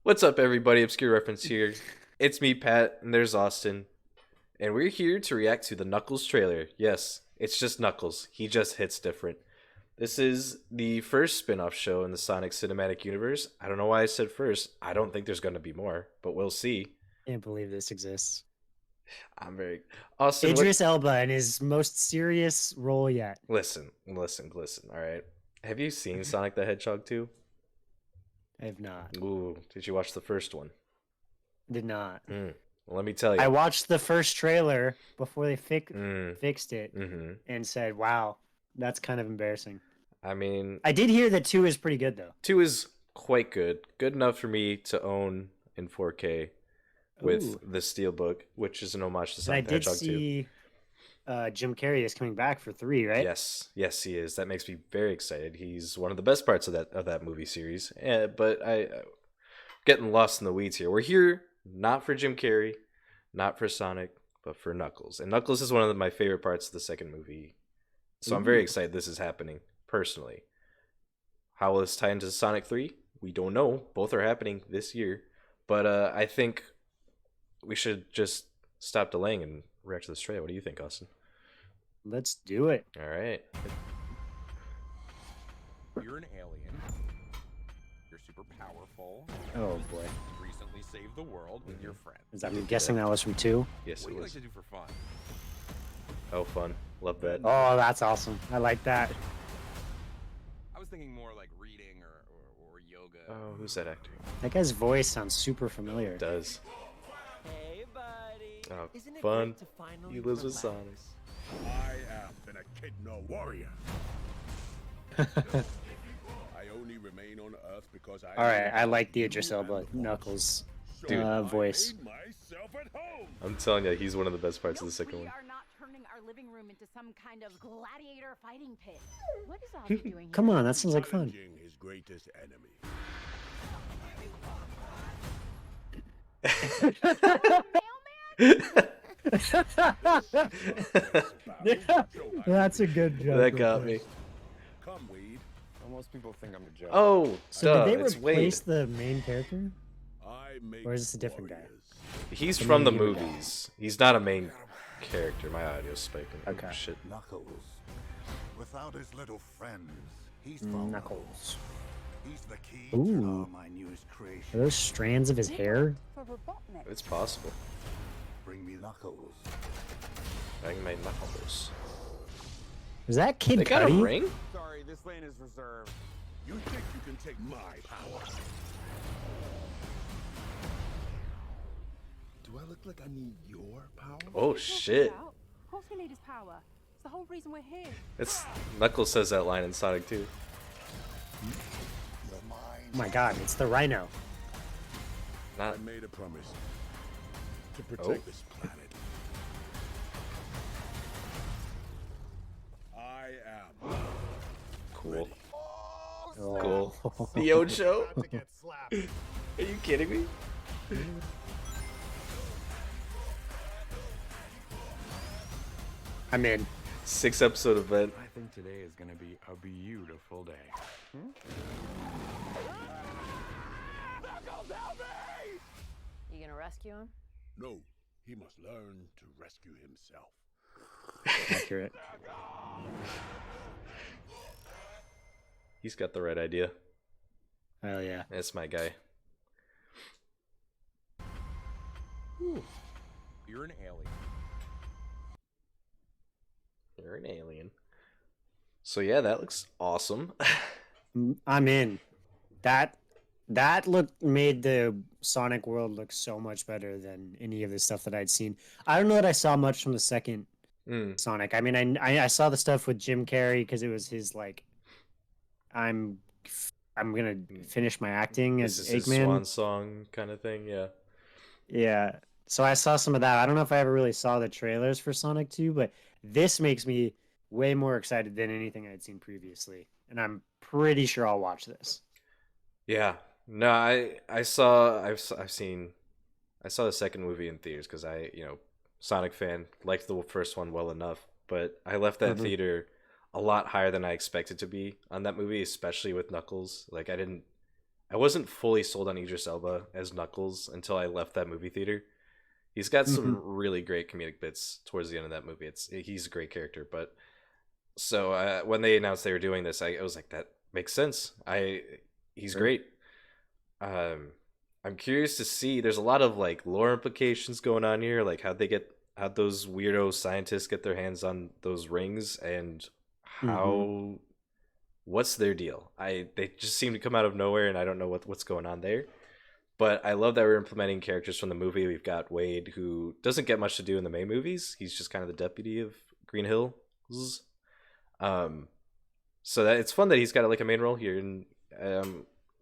What's up, everybody? Obscure Reference here. It's me, Pat, and there's Austin. And we're here to react to the Knuckles trailer. Yes, it's just Knuckles. He just hits different. This is the first spin off show in the Sonic Cinematic Universe. I don't know why I said first. I don't think there's going to be more, but we'll see. Can't believe this exists. I'm very. Austin, Idris Elba in his most serious role yet. Listen. Alright. Have you seen Sonic the Hedgehog 2? I have not. Ooh, did you watch the first one? Did not. Well, let me tell you. I watched the first trailer before they Mm. fixed it and said, wow, that's kind of embarrassing. I mean, I did hear that 2 is pretty good, though. 2 is quite good. Good enough for me to own in 4K with Ooh. the Steelbook, which is an homage to And I Sonic the did Hedgehog 2. see Jim Carrey is coming back for 3, right? Yes, he is. That makes me very excited. He's one of the best parts of that movie series. But I getting lost in the weeds here. We're here not for Jim Carrey, not for Sonic, but for Knuckles. And Knuckles is one of my favorite parts of the second movie. So I'm very excited this is happening, personally. How will this tie into Sonic 3? We don't know. Both are happening this year. But I think we should just stop delaying and react to this trailer. What do you think, Austin? Let's do it. All right. You're an alien. You're super powerful. Oh, boy. You recently saved the world with your friends. I'm guessing that was from 2. Yes, What it do you like was. to do for fun? Oh, fun. Love that. Oh, that's awesome. I like that. I was thinking more like reading or yoga. Oh, who's that actor? That guy's voice sounds super familiar. It does. Hey, buddy. Oh, Isn't it fun. great to finally He lives with relax? Sonic. I am an echidna warrior. I only remain on Earth because I. All right, I like the Idris Elba Knuckles voice. I made myself at home. I'm telling you, he's one of the best parts of the second We one. are not turning our living room into some kind of gladiator fighting pit. What is Ozzy doing here? Come on, that sounds like fun. Challenging his greatest enemy. That's a good joke. That got me. Come, Weed. Most people think I'm a joke. Oh, So duh, did they it's Wade. replace the main character? I make Or is this a different guy? warriors. He's the from the main guy? movies. He's not a main character. My audio's spiking. Oh, Okay. shit. Knuckles. Without his little friends, he's vulnerable. Knuckles. He's the key Ooh. to all my newest Are creations. those strands of his hair? It's possible. Bring me Knuckles. Bang my knuckles. Is that Kid They got a Cudi? ring? Sorry, this lane is reserved. You think you can take my power? Do I look like I need your power? Oh, shit. Of course we need his power. It's the whole reason we're here. It's Knuckles says that line in Sonic 2. The mind. Oh my god, it's the Rhino. Not. I made a promise to Oh. protect this planet. I am. Cool. Oh. Cool. The Ocho? About to get slapped. Are you kidding me? I'm in. 6-episode event. I think today is gonna be a beautiful day. You gonna rescue him? No, he must learn to rescue himself. Accurate. He's got the right idea. Hell yeah. That's my guy. You're an alien. You're an alien. So yeah, that looks awesome. I'm in. That made the Sonic world look so much better than any of the stuff that I'd seen. I don't know that I saw much from the second Sonic. I mean, I saw the stuff with Jim Carrey because it was his like, I'm gonna finish my acting This as is his Eggman. swan song kind of thing, yeah. Yeah. So I saw some of that. I don't know if I ever really saw the trailers for Sonic 2, but this makes me way more excited than anything I'd seen previously. And I'm pretty sure I'll watch this. Yeah. No, I saw I saw the second movie in theaters because Sonic fan, liked the first one well enough, but I left that theater a lot higher than I expected to be on that movie, especially with Knuckles. Like I didn't I wasn't fully sold on Idris Elba as Knuckles until I left that movie theater. He's got some really great comedic bits towards the end of that movie. He's a great character, but so when they announced they were doing this, I was like, that makes sense. He's great. I'm curious to see. There's a lot of like lore implications going on here, like how'd those weirdo scientists get their hands on those rings, and what's their deal? They just seem to come out of nowhere, and I don't know what's going on there. But I love that we're implementing characters from the movie. We've got Wade, who doesn't get much to do in the main movies. He's just kind of the deputy of Green Hills. So that it's fun that he's got like a main role here, and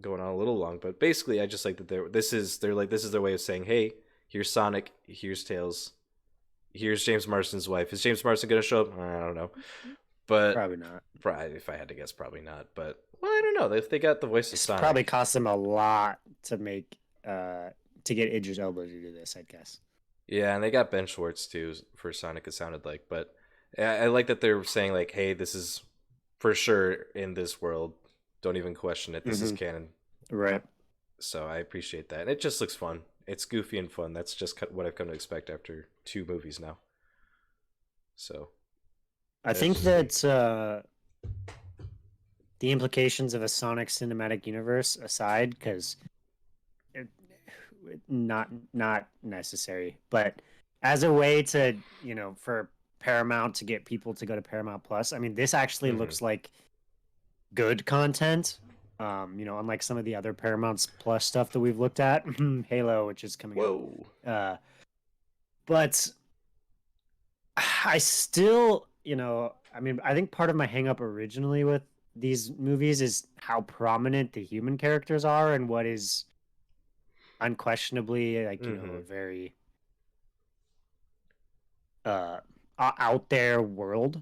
going on a little long, but basically I just like that this is their way of saying, hey, here's Sonic, here's Tails, here's James Marsden's wife. Is James Marsden gonna show up? I don't know, but probably not. Probably, if I had to guess, probably not. But well, I don't know if they got the voice of Sonic. Probably cost them a lot to make to get Idris Elba to do this, I'd guess. Yeah, and they got Ben Schwartz too for Sonic, it sounded like. But I like that they're saying like, hey, this is for sure in this world. Don't even question it. This is canon. Right. So I appreciate that. And it just looks fun. It's goofy and fun. That's just what I've come to expect after 2 movies now. So I think that the implications of a Sonic cinematic universe aside, because not necessary, but as a way to, for Paramount to get people to go to Paramount Plus, I mean, this actually looks like good content. Unlike some of the other Paramount Plus stuff that we've looked at, Halo, which is coming out. But I still, I think part of my hang up originally with these movies is how prominent the human characters are and what is unquestionably a very out there world.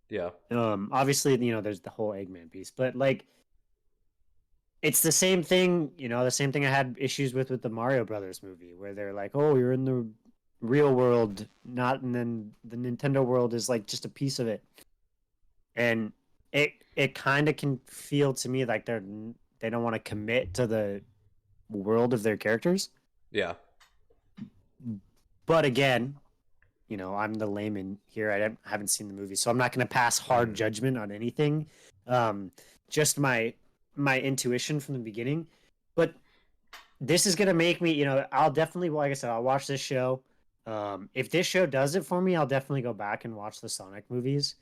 Yeah. Obviously, there's the whole Eggman piece, but like, it's the same thing, the same thing I had issues with the Mario Brothers movie, where they're like, oh, you're in the real world, and then the Nintendo world is like just a piece of it. And it kind of can feel to me like they don't want to commit to the world of their characters. Yeah. But again, I'm the layman here. I haven't seen the movie, so I'm not going to pass hard judgment on anything. Just my intuition from the beginning. But this is going to make me, I'll definitely, like I said, I'll watch this show. If this show does it for me, I'll definitely go back and watch the Sonic movies.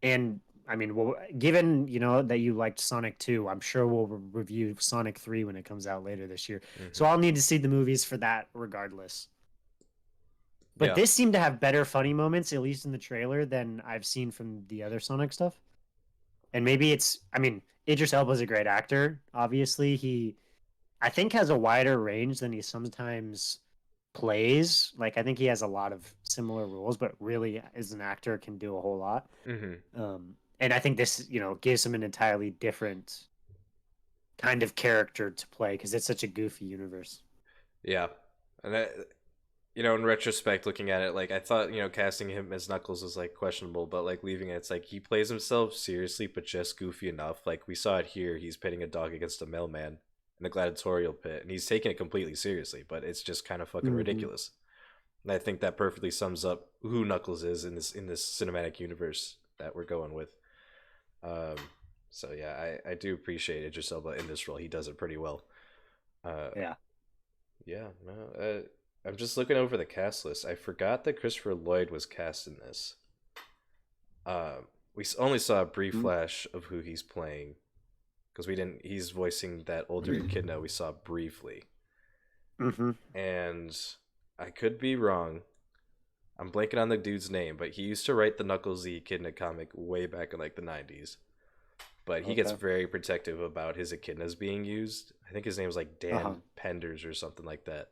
And I mean, well, given, that you liked Sonic 2, I'm sure we'll review Sonic 3 when it comes out later this year. So I'll need to see the movies for that regardless. But this seemed to have better funny moments, at least in the trailer, than I've seen from the other Sonic stuff. And maybe Idris Elba is a great actor. Obviously, he, I think, has a wider range than he sometimes plays. Like, I think he has a lot of similar roles, but really, as an actor, can do a whole lot. And I think this, gives him an entirely different kind of character to play because it's such a goofy universe. Yeah. And in retrospect, looking at it, like, I thought, casting him as Knuckles was, like, questionable, but, like, leaving it, it's like he plays himself seriously, but just goofy enough. Like, we saw it here. He's pitting a dog against a mailman in a gladiatorial pit, and he's taking it completely seriously, but it's just kind of fucking ridiculous. And I think that perfectly sums up who Knuckles is in this cinematic universe that we're going with. So, yeah, I do appreciate Idris Elba in this role. He does it pretty well. Yeah. Yeah, no, I'm just looking over the cast list. I forgot that Christopher Lloyd was cast in this. We only saw a brief flash of who he's playing because he's voicing that older echidna we saw briefly. And I could be wrong. I'm blanking on the dude's name, but he used to write the Knuckles the Echidna comic way back in like the 90s. But he gets very protective about his echidnas being used. I think his name's like Dan Penders or something like that.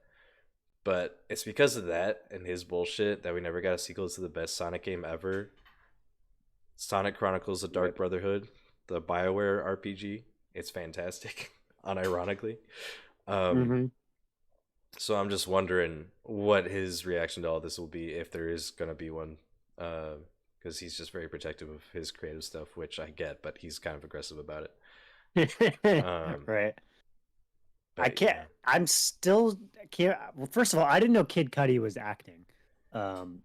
But it's because of that and his bullshit that we never got a sequel to the best Sonic game ever. Sonic Chronicles: The Dark Brotherhood, the BioWare RPG. It's fantastic, unironically. So I'm just wondering what his reaction to all this will be, if there is going to be one. Because he's just very protective of his creative stuff, which I get, but he's kind of aggressive about it. Right. I But can't. yeah. I'm still can't. Well, first of all, I didn't know Kid Cudi was acting. Um,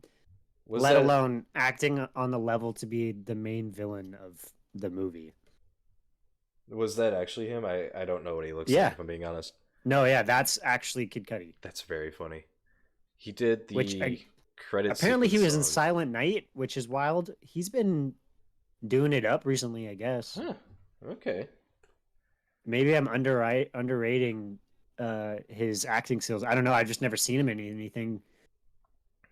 Was let that alone acting on the level to be the main villain of the movie. actually him? I don't know what he looks like Yeah. if I'm being honest. No, yeah, that's actually Kid Cudi. That's very funny. He did Which the credit apparently he sequence was in song. Silent Night, which is wild. He's been doing it up recently, I guess. Huh. Okay. Maybe I'm underrating his acting skills. I don't know. I've just never seen him in anything.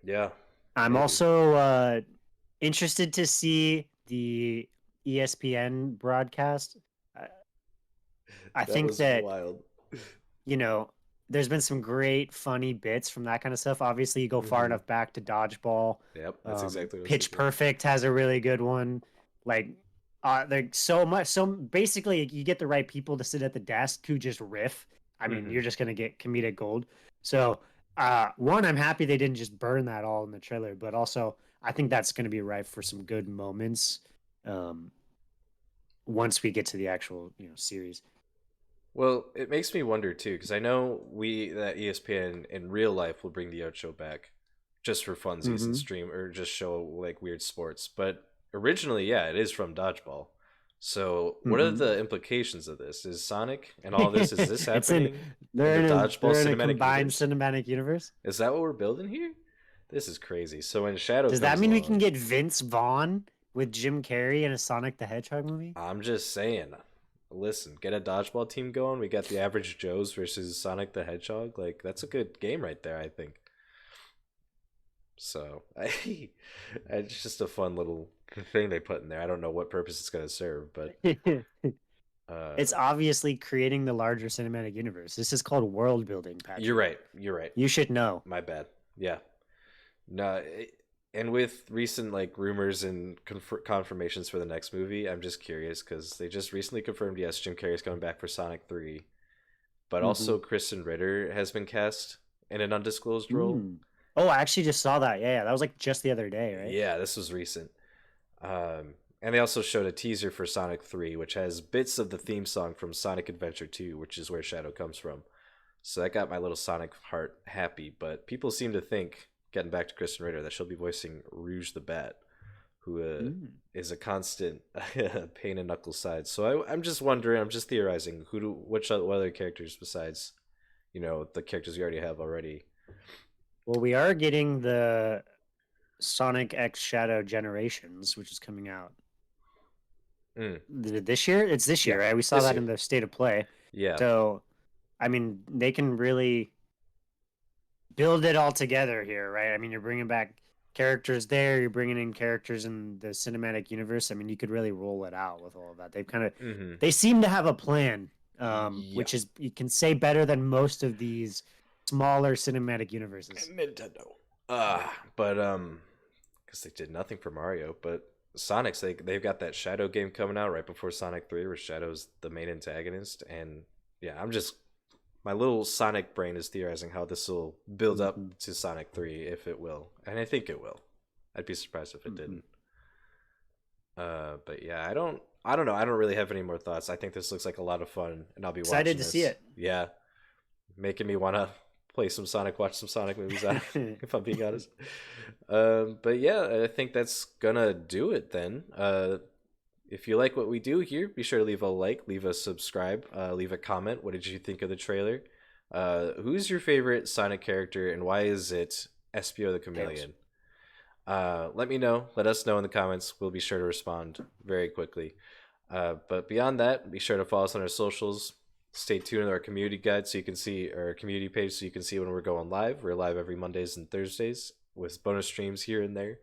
Yeah. I'm Maybe. also interested to see the ESPN broadcast. I, I That think was that, wild. you know, there's been some great funny bits from that kind of stuff. Obviously, you go far Mhm. enough back to Dodgeball. Yep, that's exactly what I was Pitch thinking. Perfect has a really good one. Like, like so much. So basically, you get the right people to sit at the desk who just riff. I mean, Mhm. you're just gonna get comedic gold. So, one, I'm happy they didn't just burn that all in the trailer, but also I think that's gonna be ripe for some good moments. Um, once we get to the actual, series. Well, it makes me wonder too, because I know that ESPN in real life will bring the Ocho back just for funsies and Mm-hmm. stream or just show like weird sports. But originally, yeah, it is from Dodgeball. So, what are Mm-hmm. the implications of this? Is Sonic and all this, is this it's in happening in the Dodgeball they're in a cinematic combined universe? cinematic universe. Is that what we're building here? This is crazy. So when Shadow Does that comes mean we can along, get Vince Vaughn with Jim Carrey in a Sonic the Hedgehog movie? I'm just saying, listen, get a dodgeball team going. We got the average Joes versus Sonic the Hedgehog. Like that's a good game right there, I think. So it's just a fun little thing they put in there. I don't know what purpose it's gonna serve, but uh, It's obviously creating the larger cinematic universe. This is called world building, you're Patrick. right. You're right. You should know. My bad. Yeah. No, and with recent like rumors and confirmations for the next movie, I'm just curious because they just recently confirmed yes, Jim Carrey's coming back for Sonic 3, but Mm-hmm. also Kristen Ritter has been cast in an undisclosed role. Mm. Oh, I actually just saw that. Yeah, that was like just the other day, right? Yeah, this was recent. And they also showed a teaser for Sonic 3, which has bits of the theme song from Sonic Adventure 2, which is where Shadow comes from. So that got my little Sonic heart happy. But people seem to think, getting back to Kristen Ritter, that she'll be voicing Rouge the Bat, who Mm. is a constant pain in Knuckles' side. So I'm just wondering, I'm just theorizing, what other characters besides, the characters we already have already. Well, we are getting the Sonic X Shadow Generations, which is coming out Mm, this year. It's this yeah, year, right? We saw this that year. in the State of Play. Yeah. So, I mean, they can really build it all together here, right? I mean, you're bringing back characters there, you're bringing in characters in the cinematic universe. I mean, you could really roll it out with all of that. Mm-hmm. They seem to have a plan, Yeah. which is, you can say, better than most of these smaller cinematic universes. Nintendo. But because they did nothing for Mario, but Sonic's they've got that Shadow game coming out right before Sonic 3, where Shadow's the main antagonist, and yeah, my little Sonic brain is theorizing how this will build up Mhm. to Sonic 3 if it will, and I think it will. I'd be surprised if it Mhm. didn't. But yeah, I don't know. I don't really have any more thoughts. I think this looks like a lot of fun, and I'll be Excited watching to this. see it. Yeah, making me want to watch some Sonic movies. If I'm being honest. But yeah, I think that's gonna do it then. If you like what we do here, be sure to leave a like, leave a subscribe, leave a comment. What did you think of the trailer? Who's your favorite Sonic character, and why is it Espio the Chameleon? Let me know. Let us know in the comments. We'll be sure to respond very quickly. But beyond that, be sure to follow us on our socials. Stay tuned to our community guide so you can see our community page so you can see when we're going live. We're live every Mondays and Thursdays with bonus streams here and there.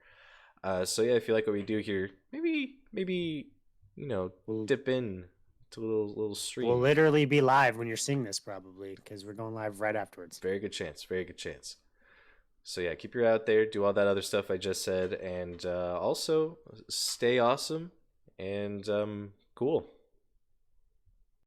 So yeah, if you like what we do here, maybe We'll, dip in to a little stream. we'll literally be live when you're seeing this, probably, because we're going live right afterwards. Very good chance. Very good chance. So yeah, keep your eye out there. Do all that other stuff I just said, and also stay awesome and cool.